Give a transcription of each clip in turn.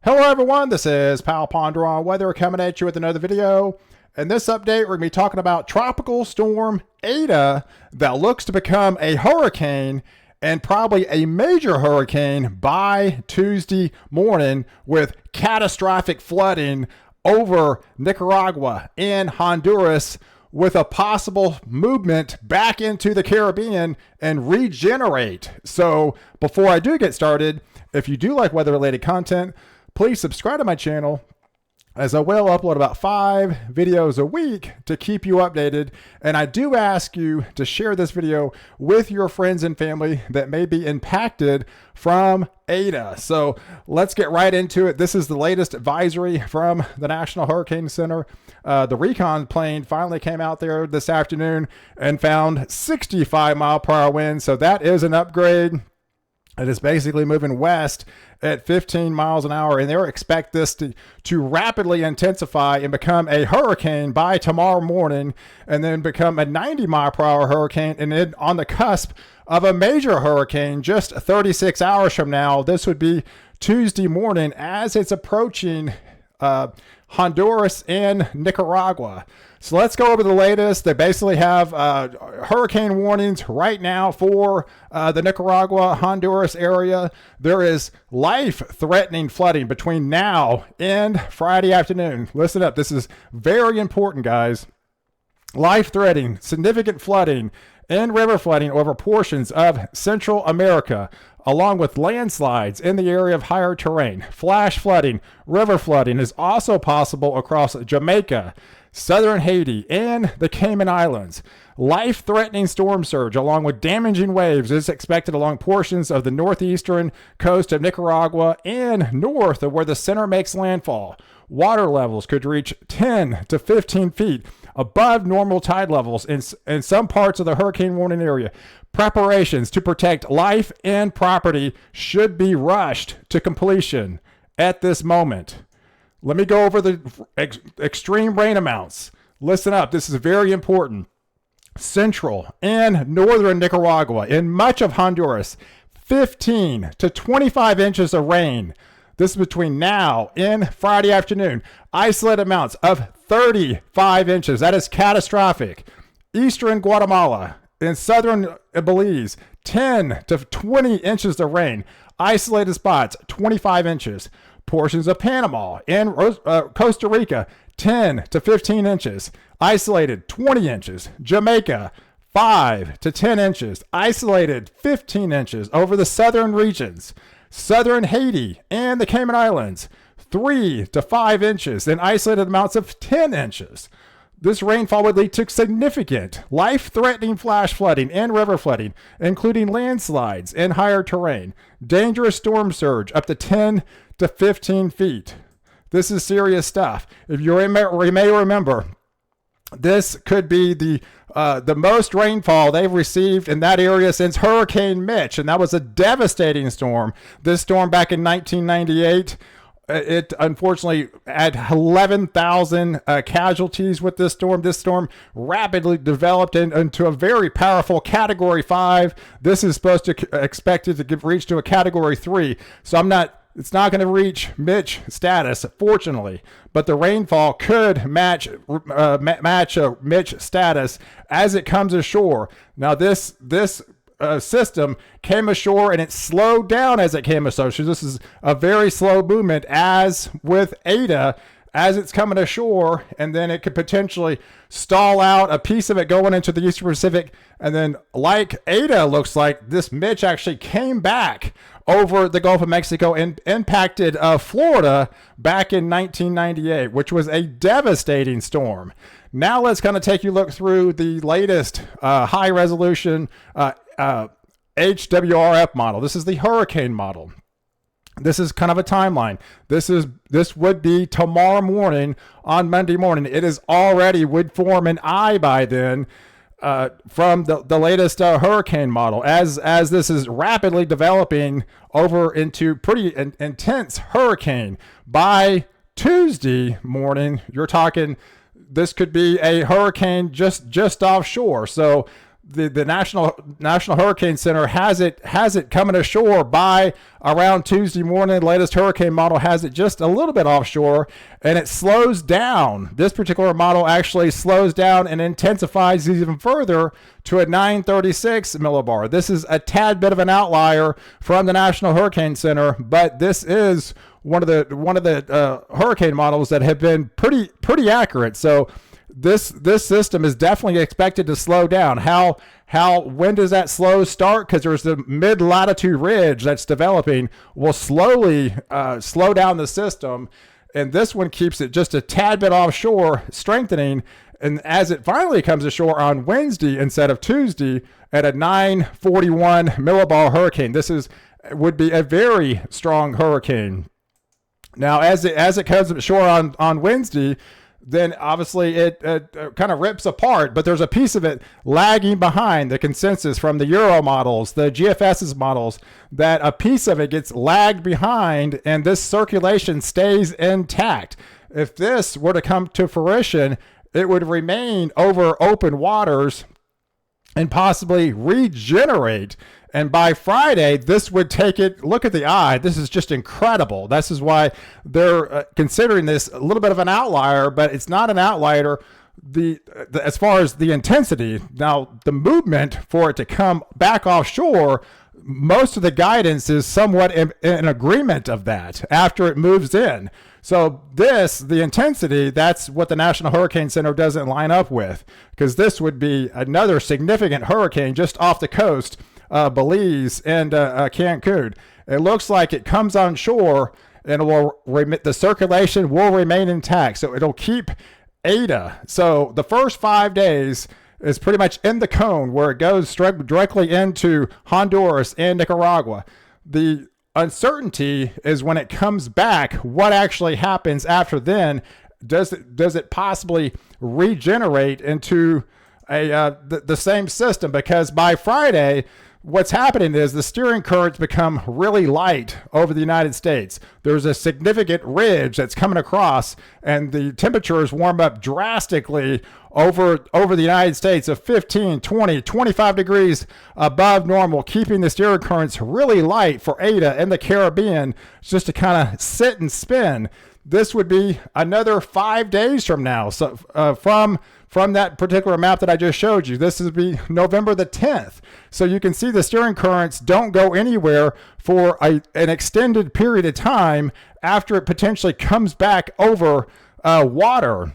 Hello everyone, this is Pal Ponder on Weather coming at you with another video. In this update, we're going to be talking about Tropical Storm ETA that looks to become a hurricane and probably a major hurricane by Tuesday morning with catastrophic flooding over Nicaragua and Honduras, with a possible movement back into the Caribbean and regenerate. So before I do get started, if you do like weather-related content, please subscribe to my channel, as I will upload about 5 videos a week to keep you updated. And I do ask you to share this video with your friends and family that may be impacted from ETA. So let's get right into it. This is the latest advisory from the National Hurricane Center. The recon plane finally came out there this afternoon and found 65-mile-per-hour winds. So that is an upgrade. It is basically moving west at 15 miles an hour, and they expect this to rapidly intensify and become a hurricane by tomorrow morning, and then become a 90-mile-per-hour hurricane, and then on the cusp of a major hurricane just 36 hours from now. This would be Tuesday morning as it's approaching Honduras and Nicaragua. So let's go over the latest. They basically have hurricane warnings right now for the Nicaragua, Honduras area. There is life-threatening flooding between now and Friday afternoon. Listen up. This is very important, guys. Life-threatening, significant flooding and river flooding over portions of Central America, along with landslides in the area of higher terrain. Flash flooding, river flooding is also possible across Jamaica, southern Haiti, and the Cayman Islands. Life-threatening storm surge along with damaging waves is expected along portions of the northeastern coast of Nicaragua and north of where the center makes landfall. Water levels could reach 10 to 15 feet above normal tide levels in some parts of the hurricane warning area. Preparations to protect life and property should be rushed to completion at this moment. Let me go over the extreme rain amounts. Listen up. This is very important. Central and northern Nicaragua and much of Honduras, 15 to 25 inches of rain. This is between now and Friday afternoon. Isolated amounts of 35 inches. That is catastrophic. Eastern Guatemala and southern Belize, 10 to 20 inches of rain. Isolated spots, 25 inches. Portions of Panama and Costa Rica, 10 to 15 inches. Isolated, 20 inches. Jamaica, 5 to 10 inches. Isolated, 15 inches over the southern regions. Southern Haiti and the Cayman Islands, 3 to 5 inches, and isolated amounts of 10 inches. This rainfall would lead to significant life-threatening flash flooding and river flooding, including landslides and higher terrain. Dangerous storm surge up to 10 to 15 feet. This is serious stuff. If you may remember, this could be the most rainfall they've received in that area since Hurricane Mitch, and that was a devastating storm. This storm back in 1998, it unfortunately had 11,000 casualties with this storm. This storm rapidly developed into a very powerful Category 5. This is supposed to expected to reach to a Category 3. So it's not going to reach Mitch status, fortunately, but the rainfall could match Mitch status as it comes ashore. Now, this system came ashore and it slowed down as it came ashore. So this is a very slow movement, as with ETA, as it's coming ashore, and then it could potentially stall out a piece of it going into the Eastern Pacific. And then, like ETA looks like, this Mitch actually came back over the Gulf of Mexico and impacted Florida back in 1998, which was a devastating storm. Now let's kind of take you look through the latest high resolution HWRF model. This is the hurricane model. This is kind of a timeline. This would be tomorrow morning on Monday morning. It is already would form an eye by then. From the latest hurricane model, as this is rapidly developing over into pretty intense hurricane. By Tuesday morning, you're talking this could be a hurricane just offshore. So the National Hurricane Center has it coming ashore by around Tuesday morning. The latest hurricane model has it just a little bit offshore, and it slows down. This particular model actually slows down and intensifies even further to a 936 millibar. This is a tad bit of an outlier from the National Hurricane Center, but this is one of the hurricane models that have been pretty accurate. So this system is definitely expected to slow down. When does that slow start? Because there's the mid-latitude ridge that's developing will slowly slow down the system, and this one keeps it just a tad bit offshore, strengthening. And as it finally comes ashore on Wednesday instead of Tuesday at a 941 millibar hurricane, would be a very strong hurricane. Now, as it comes ashore on Wednesday, then obviously it kind of rips apart, but there's a piece of it lagging behind the consensus from the Euro models, the GFS's models, that a piece of it gets lagged behind, and this circulation stays intact. If this were to come to fruition, it would remain over open waters and possibly regenerate. And by Friday, this would take it, look at the eye. This is just incredible. This is why they're considering this a little bit of an outlier, but it's not an outlier as far as the intensity. Now, the movement for it to come back offshore, most of the guidance is somewhat in agreement of that after it moves in. So the intensity, that's what the National Hurricane Center doesn't line up with, because this would be another significant hurricane just off the coast, Belize and Cancun. It looks like it comes on shore and the circulation will remain intact. So it'll keep ETA. So the first 5 days is pretty much in the cone where it goes directly into Honduras and Nicaragua. The uncertainty is when it comes back, what actually happens after then. Does it possibly regenerate into the same system? Because by Friday, what's happening is the steering currents become really light over the United States. There's a significant ridge that's coming across, and the temperatures warm up drastically over the United States of 15, 20, 25 degrees above normal, keeping the steering currents really light for ETA in the Caribbean just to kind of sit and spin. This would be another 5 days from now. So from that particular map that I just showed you, this would be November the 10th. So you can see the steering currents don't go anywhere for an extended period of time after it potentially comes back over water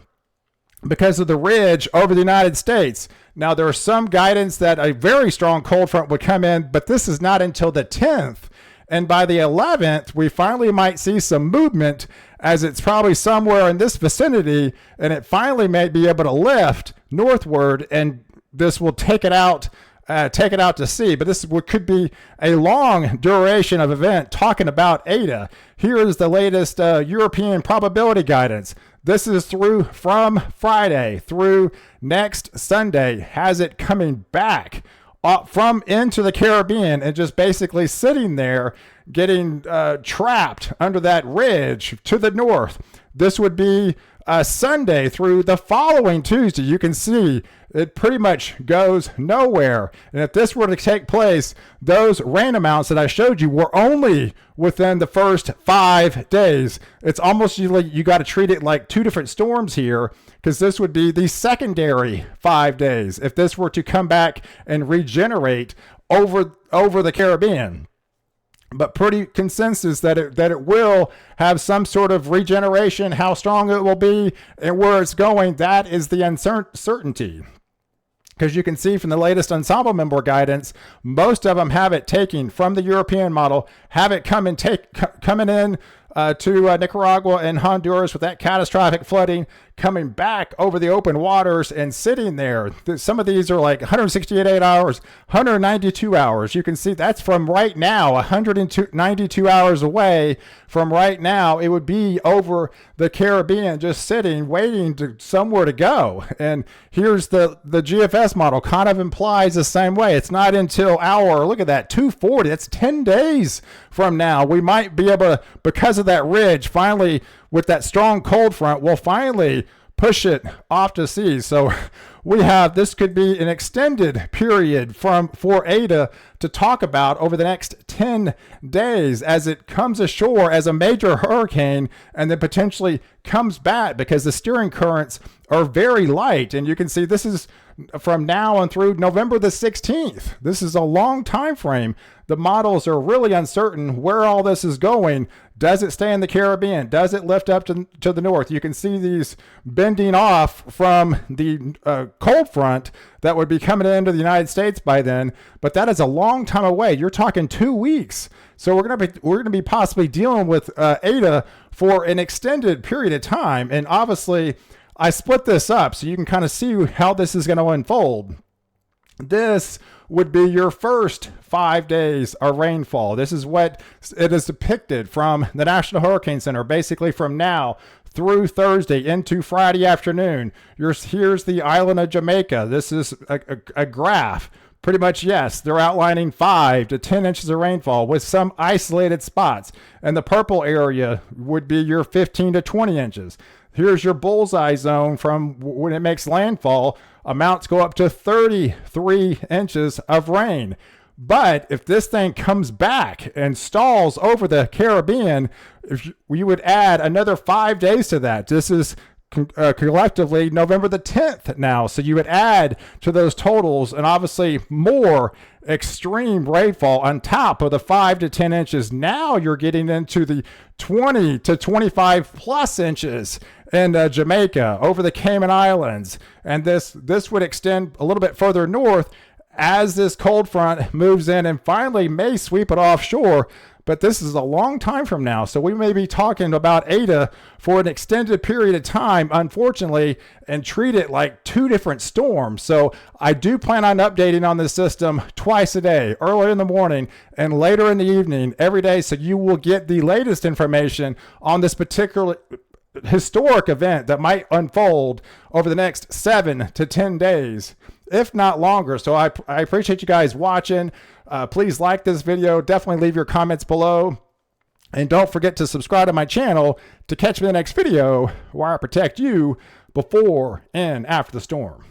because of the ridge over the United States. Now, there is some guidance that a very strong cold front would come in, but this is not until the 10th. And by the 11th, we finally might see some movement, as it's probably somewhere in this vicinity, and it finally may be able to lift northward, and this will take it out to sea. But this could be a long duration of event talking about ETA. Here is the latest European probability guidance. This is from Friday through next Sunday. Has it coming back from into the Caribbean and just basically sitting there, getting trapped under that ridge to the north. This would be Sunday through the following Tuesday. You can see it pretty much goes nowhere. And if this were to take place, those rain amounts that I showed you were only within the first 5 days. It's almost you got to treat it like two different storms here, because this would be the secondary 5 days if this were to come back and regenerate over the Caribbean. But pretty consensus that it will have some sort of regeneration. How strong it will be and where it's going, that is the uncertainty. Because you can see from the latest ensemble member guidance, most of them have it taking from the European model, have it coming in to Nicaragua and Honduras with that catastrophic flooding, coming back over the open waters and sitting there. Some of these are like 168 hours, 192 hours. You can see that's from right now, 192 hours away from right now. It would be over the Caribbean, just sitting, waiting to somewhere to go. And here's the GFS model kind of implies the same way. It's not until look at that, 240. That's 10 days from now. We might be able to, because of that ridge, finally, with that strong cold front, we'll finally push it off to sea. So we have, this could be an extended period for ETA to talk about over the next 10 days as it comes ashore as a major hurricane and then potentially comes back, because the steering currents are very light. And you can see this is from now on through November the 16th. This is a long time frame. The models are really uncertain where all this is going. Does it stay in the Caribbean? Does it lift up to the north? You can see these bending off from the cold front that would be coming into the United States by then, but that is a long time away. You're talking 2 weeks. So we're gonna be possibly dealing with ETA for an extended period of time. And obviously, I split this up so you can kind of see how this is going to unfold. This would be your first 5 days of rainfall. This is what it is depicted from the National Hurricane Center, basically from now through Thursday into Friday afternoon. Here's the island of Jamaica. This is a graph. Pretty much, yes, they're outlining 5 to 10 inches of rainfall with some isolated spots. And the purple area would be your 15 to 20 inches. Here's your bullseye zone from when it makes landfall. Amounts go up to 33 inches of rain. But if this thing comes back and stalls over the Caribbean, we would add another 5 days to that. This is collectively November the 10th now. So you would add to those totals and obviously more extreme rainfall on top of the 5 to 10 inches. Now you're getting into the 20 to 25 plus inches in Jamaica, over the Cayman Islands. And this would extend a little bit further north as this cold front moves in and finally may sweep it offshore. But this is a long time from now. So we may be talking about ETA for an extended period of time, unfortunately, and treat it like 2 different storms. So I do plan on updating on this system twice a day, early in the morning and later in the evening, every day. So you will get the latest information on this particular historic event that might unfold over the next 7 to 10 days, if not longer. So I appreciate you guys watching. Please like this video. Definitely leave your comments below. And don't forget to subscribe to my channel to catch me in the next video where I protect you before and after the storm.